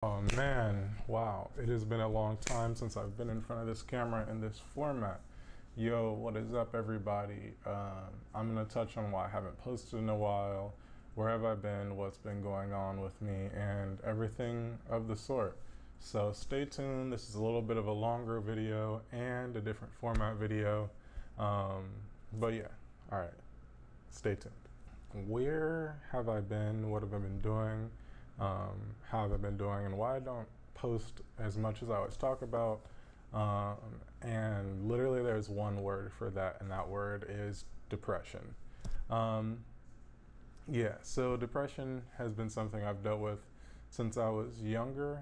Oh man, wow. It has been a long time since I've been in front of this camera in this format. Yo, what is up, everybody? I'm going to touch on why I haven't posted in a while, where have I been, what's been going on with me, and everything of the sort. So stay tuned. This is a little bit of a longer video and a different format video. But yeah, all right, stay tuned. Where have I been? What have I been doing? How have I been doing, and why I don't post as much as I always talk about. And literally, there's one word for that, and that word is depression. Um, yeah, so depression has been something I've dealt with since I was younger,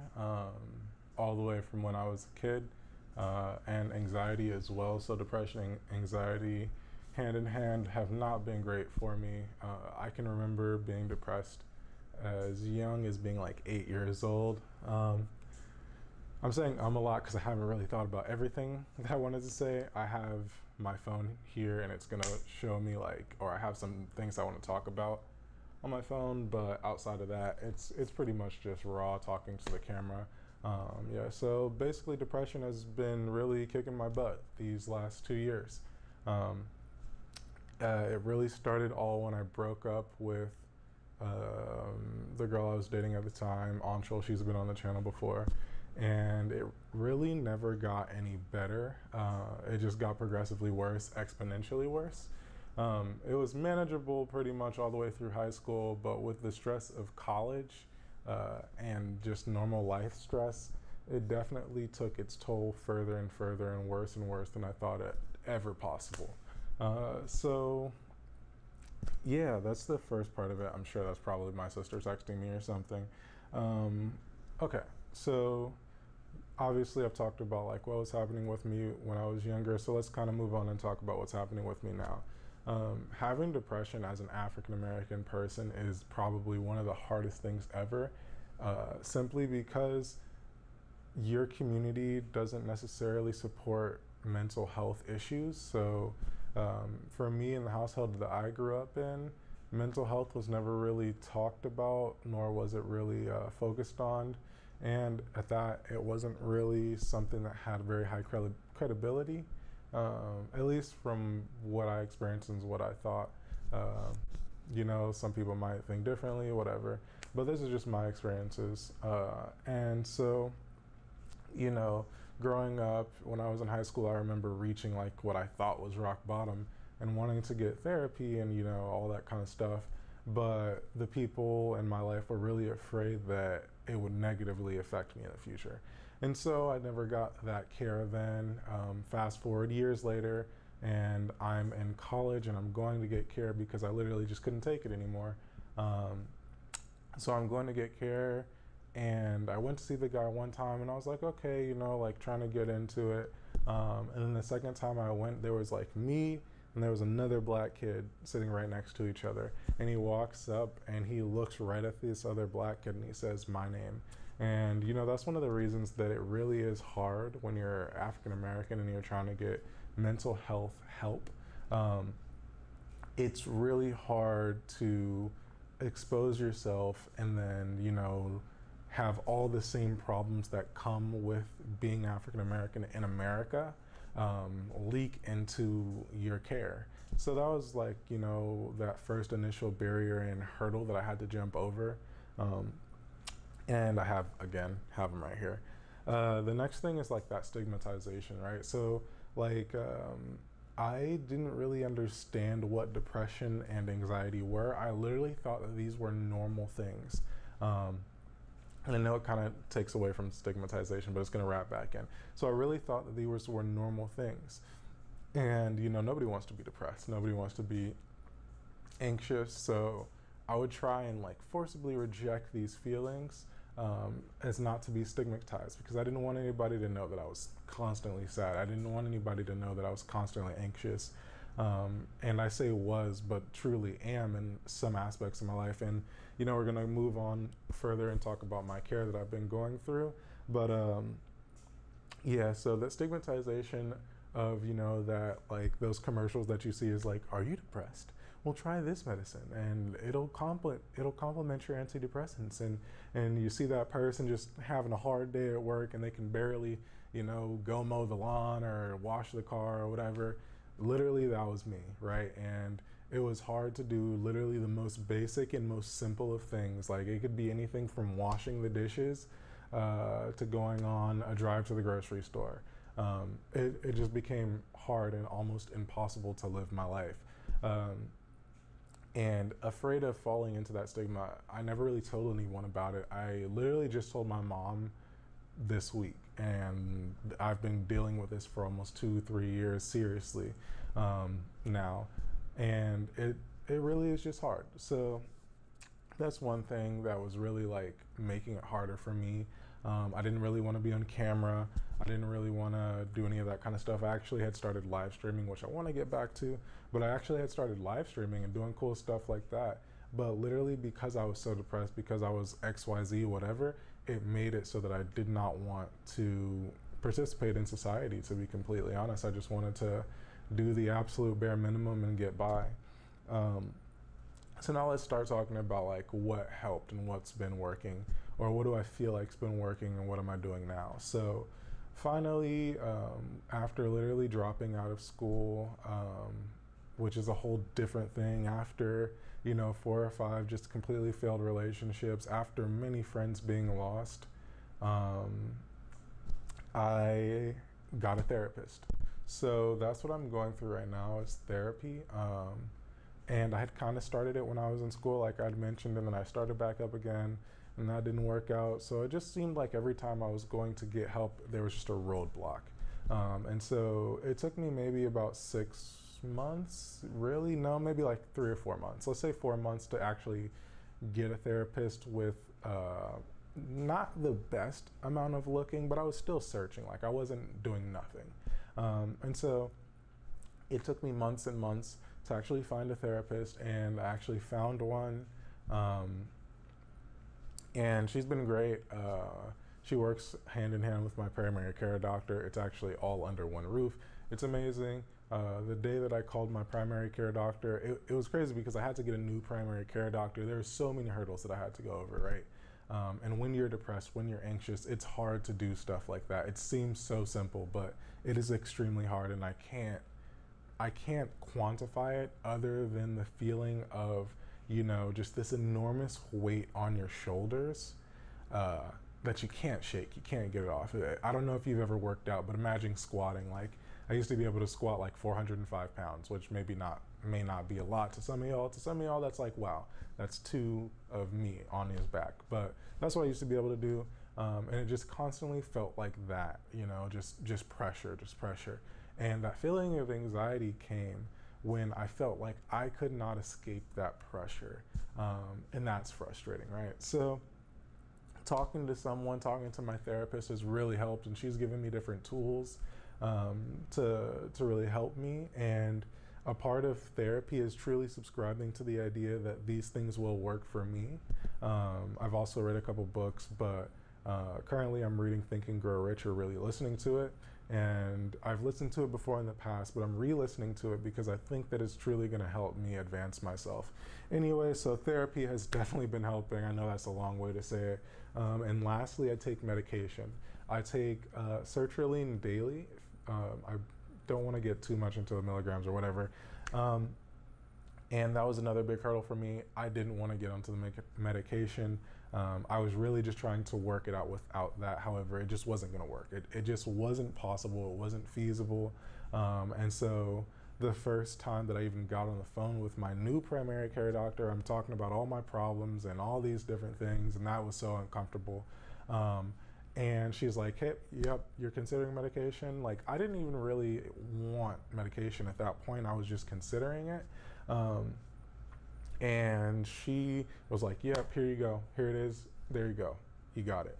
all the way from when I was a kid, and anxiety as well. So, depression and anxiety, hand in hand, have not been great for me. I can remember being depressed as young as being like 8 years old. I'm saying a lot because I haven't really thought about everything that I wanted to say. I have my phone here and it's gonna show me or I have some things I want to talk about on my phone, but outside of that, it's pretty much just raw talking to the camera. Yeah, so basically depression has been really kicking my butt these last 2 years. Um, it really started all when I broke up with the girl I was dating at the time, Anshul. She's been on the channel before, and it really never got any better. It just got progressively worse, exponentially worse. It was manageable pretty much all the way through high school, but with the stress of college and just normal life stress, it definitely took its toll further and further and worse than I thought it ever possible. So yeah, that's the first part of it. I'm sure that's probably my sister texting me or something. Okay, so obviously I've talked about what was happening with me when I was younger, so let's kind of move on and talk about what's happening with me now. Having depression as an African American person is probably one of the hardest things ever, simply because your community doesn't necessarily support mental health issues. So for me, in the household that I grew up in, mental health was never really talked about, nor was it really focused on. And at that, it wasn't really something that had very high credibility, at least from what I experienced and what I thought. Some people might think differently, whatever, but this is just my experiences. And so, growing up, when I was in high school, I remember reaching what I thought was rock bottom and wanting to get therapy and, all that kind of stuff. But the people in my life were really afraid that it would negatively affect me in the future. And so I never got that care then. Fast forward years later, and I'm in college and I'm going to get care because I literally just couldn't take it anymore. So I'm going to get care, and I went to see the guy one time and I was like, okay, trying to get into it. And then the second time I went, there was me and there was another black kid sitting right next to each other. And he walks up and he looks right at this other black kid and he says, my name. And, that's one of the reasons that it really is hard when you're African American and you're trying to get mental health help. It's really hard to expose yourself and then, have all the same problems that come with being African American in America leak into your care. So that was that first initial barrier and hurdle that I had to jump over. And I have them right here. The next thing is that stigmatization, right? So I didn't really understand what depression and anxiety were. I literally thought that these were normal things. And I know it kind of takes away from stigmatization, but it's going to wrap back in. So I really thought that these were normal things. And, nobody wants to be depressed. Nobody wants to be anxious. So I would try and forcibly reject these feelings as not to be stigmatized, because I didn't want anybody to know that I was constantly sad. I didn't want anybody to know that I was constantly anxious. And I say was, but truly am in some aspects of my life. And, we're going to move on further and talk about my care that I've been going through. But yeah, so that stigmatization of, that those commercials that you see is are you depressed? well, try this medicine and it'll complement your antidepressants. And you see that person just having a hard day at work and they can barely, go mow the lawn or wash the car or whatever. Literally, that was me, right? And it was hard to do literally the most basic and most simple of things. Like, it could be anything from washing the dishes to going on a drive to the grocery store. It just became hard and almost impossible to live my life. And afraid of falling into that stigma, I never really told anyone about it. I literally just told my mom this week, and I've been dealing with this for almost 2-3 years seriously now, and it really is just hard. So that's one thing that was really like making it harder for me. I didn't really want to be on camera. I didn't really want to do any of that kind of stuff. I actually had started live streaming, which I want to get back to, but I actually had started live streaming and doing cool stuff like that. But literally, because I was so depressed, because I was XYZ, whatever, it made it so that I did not want to participate in society, to be completely honest. I just wanted to do the absolute bare minimum and get by. So now let's start talking about like what helped and what's been working, or what do I feel like's been working and what am I doing now. So finally, after literally dropping out of school, which is a whole different thing, after 4 or 5 just completely failed relationships, after many friends being lost, I got a therapist. So that's what I'm going through right now, is therapy. And I had kind of started it when I was in school, like I'd mentioned, and then I started back up again, and that didn't work out. So it just seemed like every time I was going to get help, there was just a roadblock. And so it took me maybe about 6 months, really? No, maybe like 3 or 4 months. Let's say 4 months to actually get a therapist with not the best amount of looking, but I was still searching. Like, I wasn't doing nothing. And so it took me months and months to actually find a therapist, and I actually found one. And she's been great. She works hand in hand with my primary care doctor. It's actually all under one roof. It's amazing. The day that I called my primary care doctor, it was crazy because I had to get a new primary care doctor. There were so many hurdles that I had to go over, right? And when you're depressed, when you're anxious, it's hard to do stuff like that. It seems so simple, but it is extremely hard, and I can't quantify it other than the feeling of, just this enormous weight on your shoulders that you can't shake, you can't get it off. I don't know if you've ever worked out, but imagine squatting. Like, I used to be able to squat like 405 pounds, which may not be a lot to some of y'all. To some of y'all, that's like, wow, that's 2 of me on his back. But that's what I used to be able to do. And it just constantly felt like that, just pressure. And that feeling of anxiety came when I felt like I could not escape that pressure. And that's frustrating, right? So talking to my therapist has really helped, and she's given me different tools to really help me. And a part of therapy is truly subscribing to the idea that these things will work for me. I've also read a couple books, but currently I'm reading Think and Grow Rich, or really listening to it. And I've listened to it before in the past, but I'm re-listening to it because I think that it's truly going to help me advance myself. Anyway, so therapy has definitely been helping. I know that's a long way to say it. And lastly, I take medication. I take sertraline daily. I don't want to get too much into the milligrams or whatever. And that was another big hurdle for me. I didn't want to get onto the medication. I was really just trying to work it out without that. However, it just wasn't going to work. It just wasn't possible. It wasn't feasible. And so the first time that I even got on the phone with my new primary care doctor, I'm talking about all my problems and all these different things, and that was so uncomfortable. And she's like, hey, yep, you're considering medication? Like, I didn't even really want medication at that point. I was just considering it. And she was like, yep, here you go. Here it is. There you go. You got it.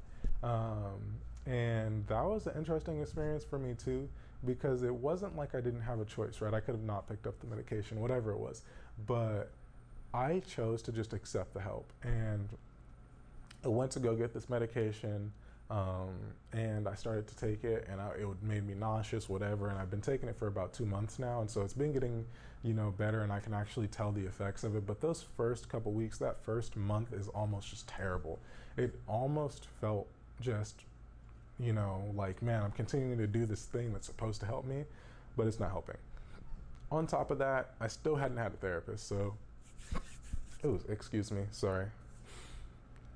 And that was an interesting experience for me too, because it wasn't like I didn't have a choice, right? I could have not picked up the medication, whatever it was. But I chose to just accept the help. And I went to go get this medication. And I started to take it, and it made me nauseous, whatever. And I've been taking it for about 2 months now, and so it's been getting, better, and I can actually tell the effects of it. But those first couple weeks, that first month, is almost just terrible. It almost felt just, like, man, I'm continuing to do this thing that's supposed to help me, but it's not helping. On top of that, I still hadn't had a therapist, so, ooh, excuse me, sorry.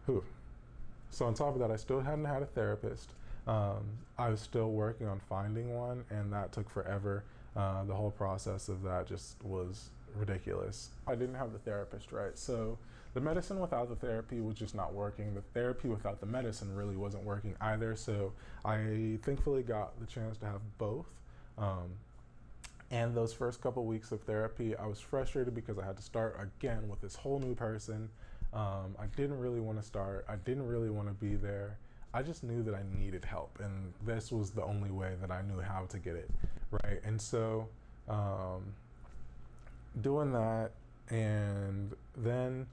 Ooh. So on top of that, I still hadn't had a therapist. I was still working on finding one, and that took forever. The whole process of that just was ridiculous. I didn't have the therapist, right? So the medicine without the therapy was just not working. The therapy without the medicine really wasn't working either. So I thankfully got the chance to have both. And those first couple weeks of therapy, I was frustrated because I had to start again with this whole new person. I didn't really want to start. I didn't really want to be there. I just knew that I needed help, and this was the only way that I knew how to get it, right? And so doing that, and then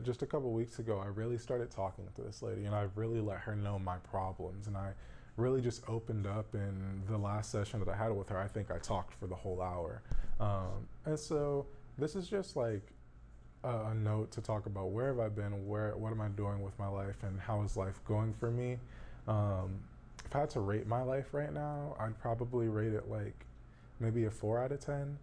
just a couple weeks ago, I really started talking to this lady, and I really let her know my problems, and I really just opened up. In the last session that I had with her, I think I talked for the whole hour. And so this is just like a note to talk about where have I been, what am I doing with my life, and how is life going for me. If I had to rate my life right now, I'd probably rate it like maybe a 4 out of 10.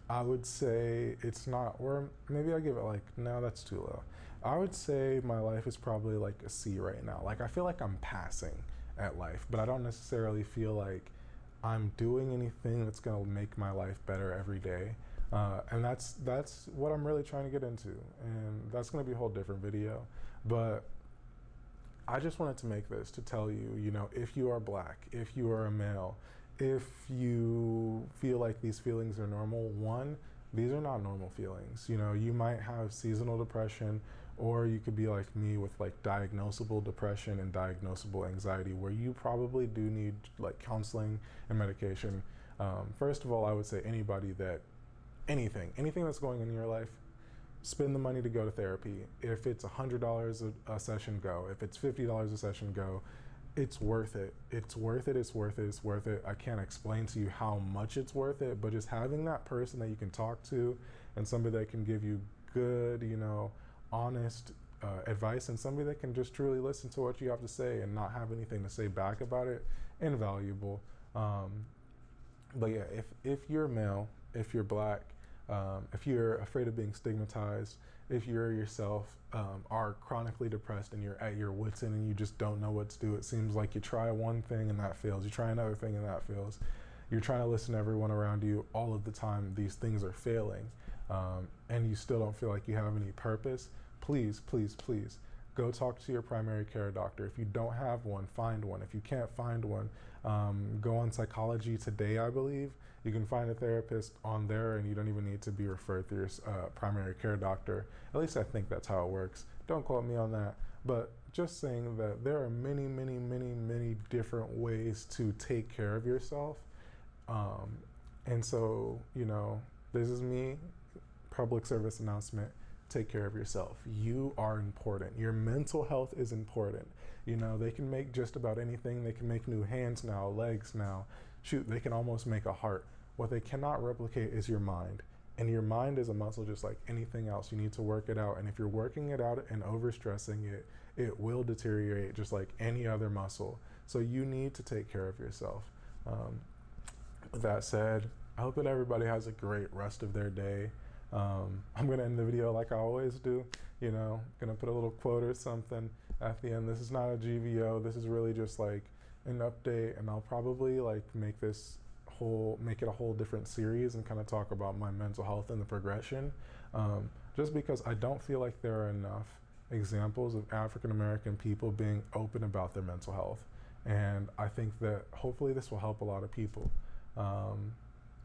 I would say it's not, or maybe I give it like, no, that's too low. I would say my life is probably like a C right now. Like, I feel like I'm passing at life, but I don't necessarily feel like I'm doing anything that's gonna make my life better every day. And that's what I'm really trying to get into, and that's going to be a whole different video. But I just wanted to make this to tell you, if you are Black, if you are a male, if you feel like these feelings are normal, one, these are not normal feelings. You might have seasonal depression, or you could be like me with like diagnosable depression and diagnosable anxiety, where you probably do need like counseling and medication. First of all, I would say anything that's going on in your life, spend the money to go to therapy. If it's $100 a session, go. If it's $50 a session, go. It's worth it. It's worth it. It's worth it. It's worth it. I can't explain to you how much it's worth it, but just having that person that you can talk to, and somebody that can give you good, honest advice, and somebody that can just truly listen to what you have to say and not have anything to say back about it, invaluable. But yeah, if you're male, if you're Black, if you're afraid of being stigmatized, if you're yourself are chronically depressed and you're at your wits' end and you just don't know what to do, it seems like you try one thing and that fails, you try another thing and that fails, you're trying to listen to everyone around you all of the time, these things are failing, and you still don't feel like you have any purpose, please, please, please, go talk to your primary care doctor. If you don't have one, find one. If you can't find one, go on Psychology Today, I believe. You can find a therapist on there, and you don't even need to be referred to your primary care doctor. At least I think that's how it works. Don't quote me on that. But just saying that there are many, many, many, many different ways to take care of yourself. And so, this is me, public service announcement. Take care of yourself. You are important. Your mental health is important. They can make just about anything. They can make new hands now, legs now. Shoot, they can almost make a heart. What they cannot replicate is your mind. And your mind is a muscle just like anything else. You need to work it out. And if you're working it out and overstressing it, it will deteriorate just like any other muscle. So you need to take care of yourself. With that said, I hope that everybody has a great rest of their day. I'm gonna end the video like I always do, gonna put a little quote or something at the end. This is not a GVO, this is really just like an update, and I'll probably like make it a whole different series and kind of talk about my mental health and the progression, just because I don't feel like there are enough examples of African American people being open about their mental health, and I think that hopefully this will help a lot of people.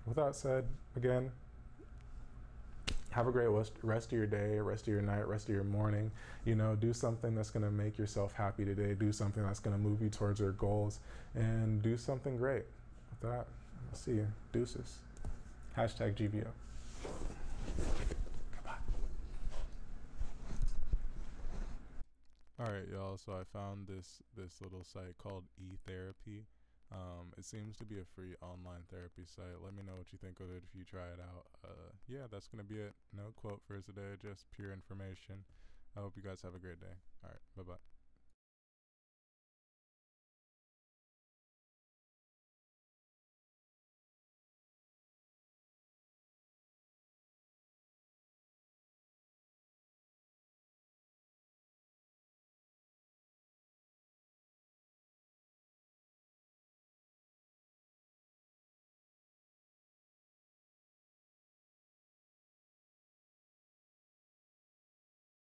With that said, again, have a great rest of your day, rest of your night, rest of your morning. Do something that's going to make yourself happy today. Do something that's going to move you towards your goals, and do something great. With that, I'll see you. Deuces. #GVO. All right, y'all. So I found this little site called eTherapy. It seems to be a free online therapy site. Let me know what you think of it if you try it out. Yeah, that's gonna be it. No quote for today, just pure information. I hope you guys have a great day. All right, bye bye.